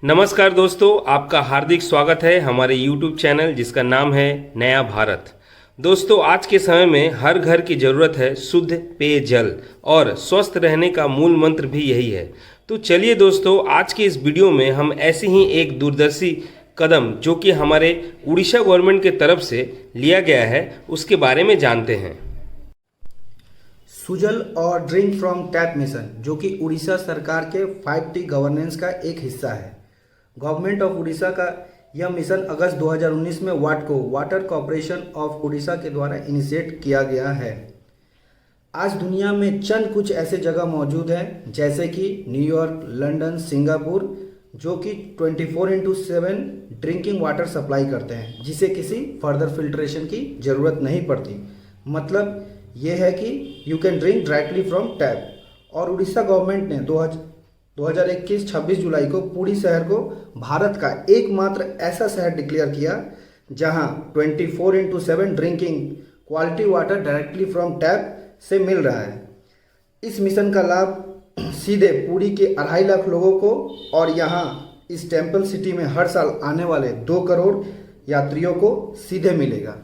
नमस्कार दोस्तों, आपका हार्दिक स्वागत है हमारे YouTube चैनल जिसका नाम है नया भारत। दोस्तों, आज के समय में हर घर की ज़रूरत है शुद्ध पेयजल और स्वस्थ रहने का मूल मंत्र भी यही है। तो चलिए दोस्तों, आज के इस वीडियो में हम ऐसे ही एक दूरदर्शी कदम जो कि हमारे उड़ीसा गवर्नमेंट के तरफ से लिया गया है उसके बारे में जानते हैं। सुजल और ड्रिंक फ्रॉम टैप मिशन जो कि उड़ीसा सरकार के 5T गवर्नेंस का एक हिस्सा है। गवर्नमेंट ऑफ उड़ीसा का यह मिशन अगस्त 2019 में वाटको वाटर कॉरपोरेशन ऑफ उड़ीसा के द्वारा इनिशिएट किया गया है। आज दुनिया में चंद कुछ ऐसे जगह मौजूद हैं जैसे कि न्यूयॉर्क, लंदन, सिंगापुर जो कि 24/7 ड्रिंकिंग वाटर सप्लाई करते हैं जिसे किसी फर्दर फिल्ट्रेशन की ज़रूरत नहीं पड़ती। मतलब ये है कि you can drink directly from tap. और उड़ीसा गवर्नमेंट ने 2021 26 जुलाई को पुरी शहर को भारत का एकमात्र ऐसा शहर डिक्लेयर किया जहां 24/7 drinking quality water directly from tap से मिल रहा है। इस मिशन का लाभ सीधे पुरी के 2.5 लाख लोगों को और यहां इस टेम्पल सिटी में हर साल आने वाले 2 करोड़ यात्रियों को सीधे मिलेगा।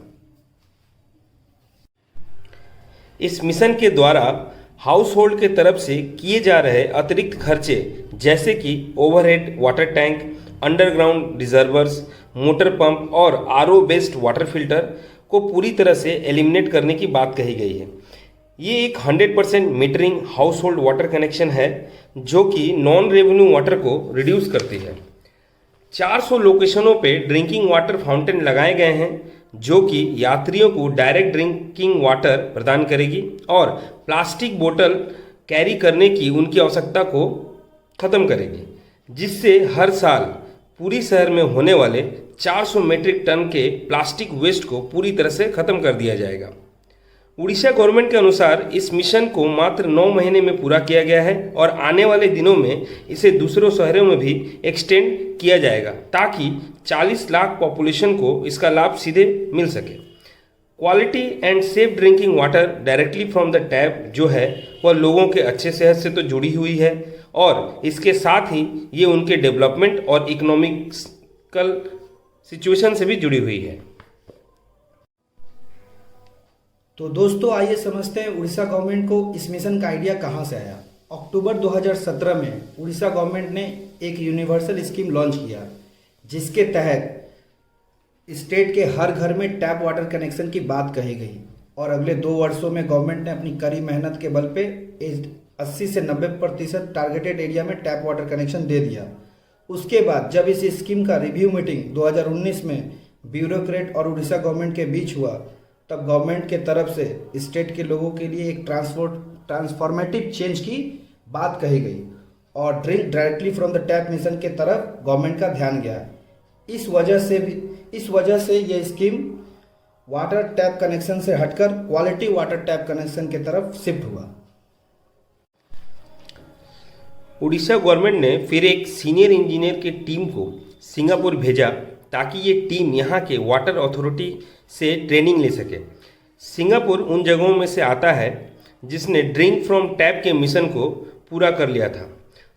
इस मिशन के द्वारा हाउस होल्ड के तरफ से किए जा रहे अतिरिक्त खर्चे जैसे कि overhead water tank, underground reservoirs, motor pump और आरओ बेस्ड वाटर फिल्टर को पूरी तरह से एलिमिनेट करने की बात कही गई है। ये एक 100% metering house hold water connection है जो कि नॉन रेवेन्यू वाटर को रिड्यूस करती है। 400 लोकेशनों पे ड्रिंकिंग वाटर फाउंटेन लगाए गए हैं जो कि यात्रियों को डायरेक्ट ड्रिंकिंग वाटर प्रदान करेगी और प्लास्टिक बोतल कैरी करने की उनकी आवश्यकता को ख़त्म करेगी, जिससे हर साल पूरी शहर में होने वाले 400 मीट्रिक टन के प्लास्टिक वेस्ट को पूरी तरह से ख़त्म कर दिया जाएगा। उड़ीसा गवर्नमेंट के अनुसार इस मिशन को मात्र 9 महीने में पूरा किया गया है और आने वाले दिनों में इसे दूसरों शहरों में भी एक्सटेंड किया जाएगा ताकि 40 लाख पॉपुलेशन को इसका लाभ सीधे मिल सके। Quality and safe drinking water directly from the tap जो है वह लोगों के अच्छे सेहत से तो जुड़ी हुई है और इसके साथ ही ये उनके डेवलपमेंट और इकोनॉमिकल सिचुएशन से भी जुड़ी हुई है। तो दोस्तों, आइए समझते हैं उड़ीसा गवर्नमेंट को इस मिशन का आइडिया कहाँ से आया। अक्टूबर 2017 में उड़ीसा गवर्नमेंट ने एक यूनिवर्सल स्कीम लॉन्च किया जिसके तहत स्टेट के हर घर में टैप वाटर कनेक्शन की बात कही गई और अगले 2 वर्षों में गवर्नमेंट ने अपनी कड़ी मेहनत के बल पे 80 से 90% टारगेटेड एरिया में टैप वाटर कनेक्शन दे दिया। उसके बाद जब इस स्कीम का रिव्यू मीटिंग 2019 में ब्यूरोक्रेट और उड़ीसा गवर्नमेंट के बीच हुआ तब गवर्नमेंट के तरफ से स्टेट के लोगों के लिए एक ट्रांसफॉर्मेटिव चेंज की बात कही गई और drink directly from the tap mission के तरफ गवर्नमेंट का ध्यान गया। इस वजह से ये स्कीम वाटर टैप कनेक्शन से हटकर क्वालिटी वाटर टैप कनेक्शन की तरफ शिफ्ट हुआ। उड़ीसा गवर्नमेंट ने फिर एक सीनियर इंजीनियर की टीम को सिंगापुर भेजा ताकि ये टीम यहाँ के वाटर अथॉरिटी से ट्रेनिंग ले सके। सिंगापुर उन जगहों में से आता है जिसने ड्रिंक फ्रॉम टैप के मिशन को पूरा कर लिया था।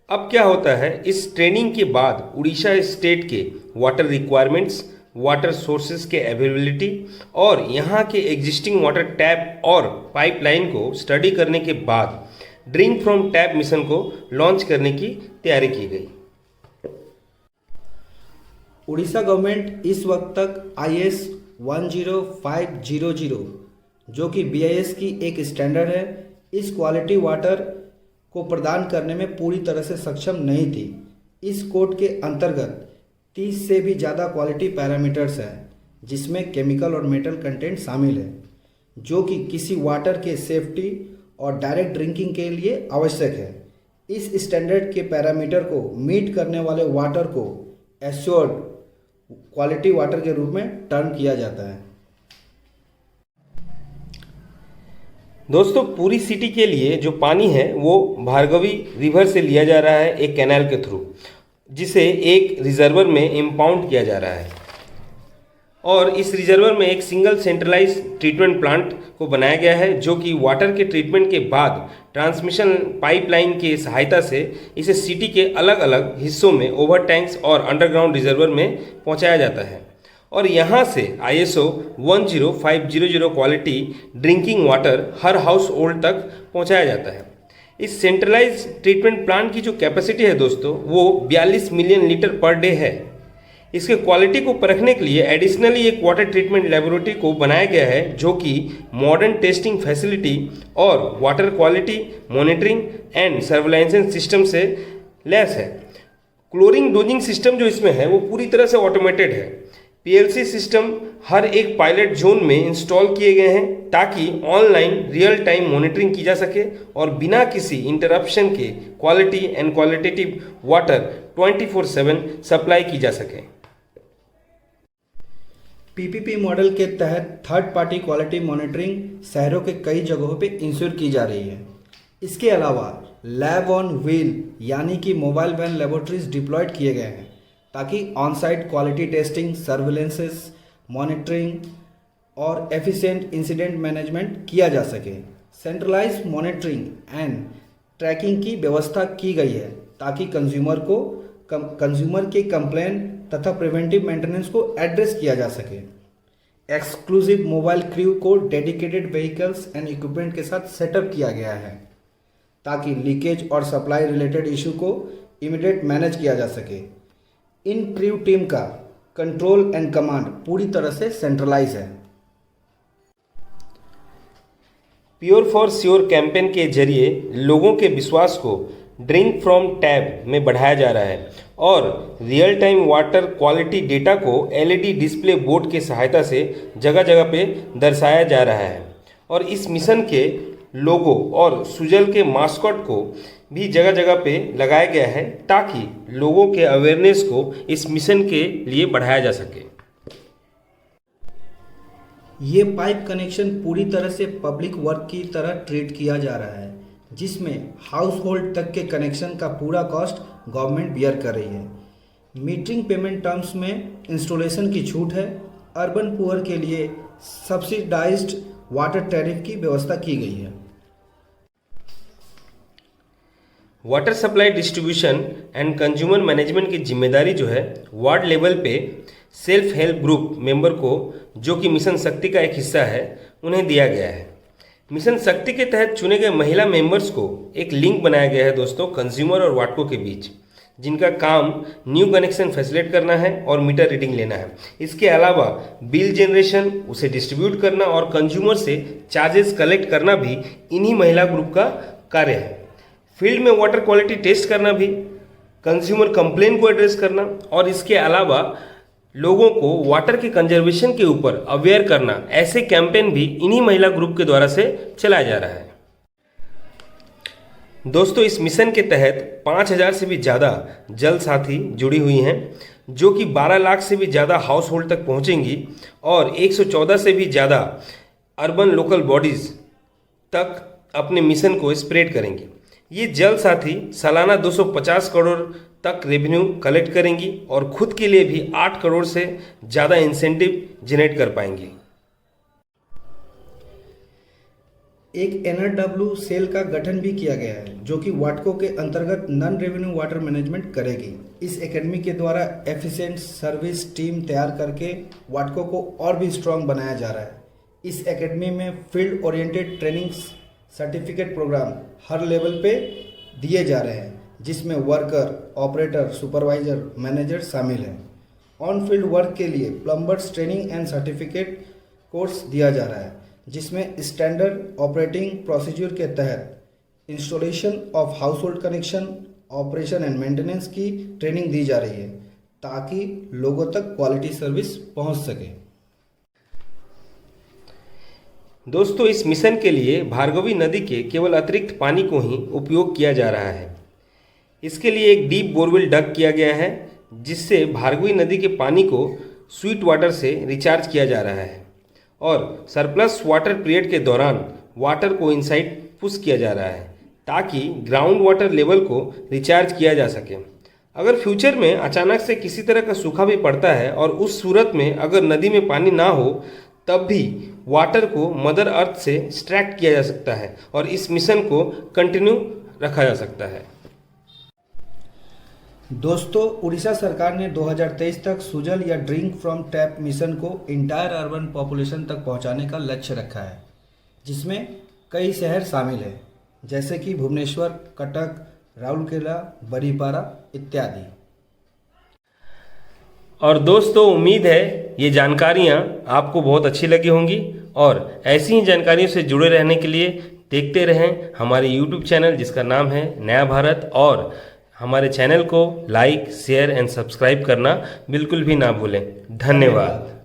अब क्या होता है, इस ट्रेनिंग के बाद उड़ीसा स्टेट के वाटर रिक्वायरमेंट्स, वाटर सोर्सेज के अवेलेबिलिटी और यहाँ के एग्जिस्टिंग वाटर टैप और पाइपलाइन को स्टडी करने के बाद ड्रिंक फ्रॉम टैप मिशन को लॉन्च करने की तैयारी की गई। उड़ीसा गवर्नमेंट इस वक्त तक IS 10500 जो कि BIS की एक स्टैंडर्ड है, इस क्वालिटी वाटर को प्रदान करने में पूरी तरह से सक्षम नहीं थी। इस कोड के अंतर्गत 30 से भी ज़्यादा क्वालिटी पैरामीटर्स हैं जिसमें केमिकल और मेटल कंटेंट शामिल है जो कि किसी वाटर के सेफ्टी और डायरेक्ट ड्रिंकिंग के लिए आवश्यक है। इस स्टैंडर्ड के पैरामीटर को मीट करने वाले वाटर को एश्योर्ड क्वालिटी वाटर के रूप में टर्न किया जाता है। दोस्तों, पूरी सिटी के लिए जो पानी है वो भार्गवी रिवर से लिया जा रहा है एक कैनाल के थ्रू, जिसे एक रिजर्वर में इम्पाउंड किया जा रहा है। और इस रिजर्वर में एक सिंगल सेंट्रलाइज ट्रीटमेंट प्लांट को बनाया गया है जो कि वाटर के ट्रीटमेंट के बाद ट्रांसमिशन पाइपलाइन की सहायता से इसे सिटी के अलग अलग हिस्सों में ओवर टैंक्स और अंडरग्राउंड रिजर्वर में पहुंचाया जाता है और यहाँ से ISO 10500 क्वालिटी ड्रिंकिंग वाटर हर हाउस होल्ड तक पहुँचाया जाता है। इस सेंट्रलाइज ट्रीटमेंट प्लांट की जो कैपेसिटी है दोस्तों वो 42 मिलियन लीटर पर डे है। इसके क्वालिटी को परखने के लिए एडिशनली एक वाटर ट्रीटमेंट लेबोरेटरी को बनाया गया है जो कि मॉडर्न टेस्टिंग फैसिलिटी और water quality monitoring and surveillance system से लैस है। क्लोरीन डोजिंग सिस्टम जो इसमें है वो पूरी तरह से ऑटोमेटेड है। PLC सिस्टम हर एक पायलट जोन में इंस्टॉल किए गए हैं ताकि ऑनलाइन रियल टाइम मॉनिटरिंग की जा सके और बिना किसी इंटरप्शन के quality and qualitative water 24/7 supply की जा सके। PPP मॉडल के तहत थर्ड पार्टी क्वालिटी मॉनिटरिंग शहरों के कई जगहों पे इंश्योर की जा रही है। इसके अलावा लैब ऑन व्हील यानी कि मोबाइल वैन लेबोरेटरीज डिप्लॉयड किए गए हैं ताकि on site quality testing, surveillances, monitoring और एफिशिएंट इंसिडेंट मैनेजमेंट किया जा सके। सेंट्रलाइज्ड मॉनिटरिंग एंड ट्रैकिंग की व्यवस्था की गई है ताकि कंज्यूमर के कंप्लेन तथा प्रिवेंटिव मेंटेनेंस को एड्रेस किया जा सके। एक्सक्लूसिव मोबाइल क्रू को डेडिकेटेड व्हीकल्स एंड इक्विपमेंट के साथ सेटअप किया गया है ताकि लीकेज और सप्लाई रिलेटेड इशू को इमीडिएट मैनेज किया जा सके। इन क्रू टीम का कंट्रोल एंड कमांड पूरी तरह से सेंट्रलाइज है। प्योर फॉर श्योर कैंपेन के जरिए लोगों के विश्वास को ड्रिंक फ्रॉम टैब में बढ़ाया जा रहा है और real time water quality data को LED डिस्प्ले बोर्ड की सहायता से जगह जगह पे दर्शाया जा रहा है और इस मिशन के लोगो और सुजल के मास्कॉट को भी जगह जगह पे लगाया गया है ताकि लोगों के अवेयरनेस को इस मिशन के लिए बढ़ाया जा सके। ये पाइप कनेक्शन पूरी तरह से पब्लिक वर्क की तरह ट्रीट किया जा रहा है जिसमें हाउस होल्ड तक के कनेक्शन का पूरा कॉस्ट गवर्नमेंट बियर कर रही है। मीटरिंग पेमेंट टर्म्स में इंस्टॉलेशन की छूट है। अर्बन पुअर के लिए सब्सिडाइज्ड वाटर टैरिफ की व्यवस्था की गई है। Water supply distribution and consumer management की जिम्मेदारी जो है वार्ड लेवल पे सेल्फ हेल्प ग्रुप मेंबर को जो कि मिशन शक्ति का एक हिस्सा है उन्हें दिया गया है। मिशन शक्ति के तहत चुने गए महिला मेंबर्स को एक लिंक बनाया गया है दोस्तों कंज्यूमर और वाटको के बीच जिनका काम न्यू कनेक्शन फैसिलिटेट करना है और मीटर रीडिंग लेना है। इसके अलावा बिल जनरेशन, उसे डिस्ट्रीब्यूट करना और कंज्यूमर से चार्जेस कलेक्ट करना भी इन्हीं महिला ग्रुप का कार्य है। फील्ड में वाटर क्वालिटी टेस्ट करना भी, कंज्यूमर कंप्लेन को एड्रेस करना और इसके अलावा लोगों को वाटर के कंजर्वेशन के ऊपर अवेयर करना, ऐसे कैंपेन भी इन्हीं महिला ग्रुप के द्वारा से चलाया जा रहा है। दोस्तों इस मिशन के तहत 5000 से भी ज़्यादा जल साथी जुड़ी हुई हैं जो कि 12 लाख से भी ज़्यादा हाउस होल्ड तक पहुँचेंगी और 114 से भी ज़्यादा अर्बन लोकल बॉडीज़ तक अपने मिशन को स्प्रेड करेंगी। ये जल साथी सालाना 250 करोड़ तक रेवेन्यू कलेक्ट करेंगी और खुद के लिए भी 8 करोड़ से ज़्यादा इंसेंटिव जनरेट कर पाएंगी। एक NRW सेल का गठन भी किया गया है जो कि वाटको के अंतर्गत नॉन रेवेन्यू वाटर मैनेजमेंट करेगी। इस एकेडमी के द्वारा एफिशिएंट सर्विस टीम तैयार करके वाटको को और भी स्ट्रांग बनाया जा रहा है। इस एकेडमी में field oriented training certificate programme हर लेवल पे दिए जा रहे हैं जिसमें वर्कर, ऑपरेटर, सुपरवाइजर, मैनेजर शामिल हैं। ऑन फील्ड वर्क के लिए plumbers training and certificate course दिया जा रहा है जिसमें स्टैंडर्ड ऑपरेटिंग प्रोसीजर के तहत installation of house hold connection, operation and maintenance की ट्रेनिंग दी जा रही है ताकि लोगों तक क्वालिटी सर्विस पहुंच सके। दोस्तों इस मिशन के लिए भार्गवी नदी के केवल अतिरिक्त पानी को ही उपयोग किया जा रहा है। इसके लिए एक डीप बोरवेल डग किया गया है जिससे भार्गवी नदी के पानी को स्वीट वाटर से रिचार्ज किया जा रहा है और सरप्लस वाटर पीरियड के दौरान वाटर को इनसाइड पुश किया जा रहा है ताकि ग्राउंड वाटर लेवल को रिचार्ज किया जा सके। अगर फ्यूचर में अचानक से किसी तरह का सूखा भी पड़ता है और उस सूरत में अगर नदी में पानी ना हो, तब भी वाटर को मदर अर्थ से एक्सट्रैक्ट किया जा सकता है और इस मिशन को कंटिन्यू रखा जा सकता है। दोस्तों, उड़ीसा सरकार ने 2023 तक सुजल या ड्रिंक फ्रॉम टैप मिशन को इंटायर अर्बन पॉपुलेशन तक पहुंचाने का लक्ष्य रखा है, जिसमें कई शहर शामिल हैं, जैसे कि भुवनेश्वर, कटक, राउरकेला, बरीपारा इत्यादि। और दोस्तों, उम्मीद है ये जानकारियाँ आपको बहुत अच्छी लगी होंगी और ऐसी ही जानकारियों से जुड़े रहने के लिए देखते रहें हमारे YouTube चैनल जिसका नाम है नया भारत, और हमारे चैनल को लाइक, शेयर एंड सब्सक्राइब करना बिल्कुल भी ना भूलें। धन्यवाद।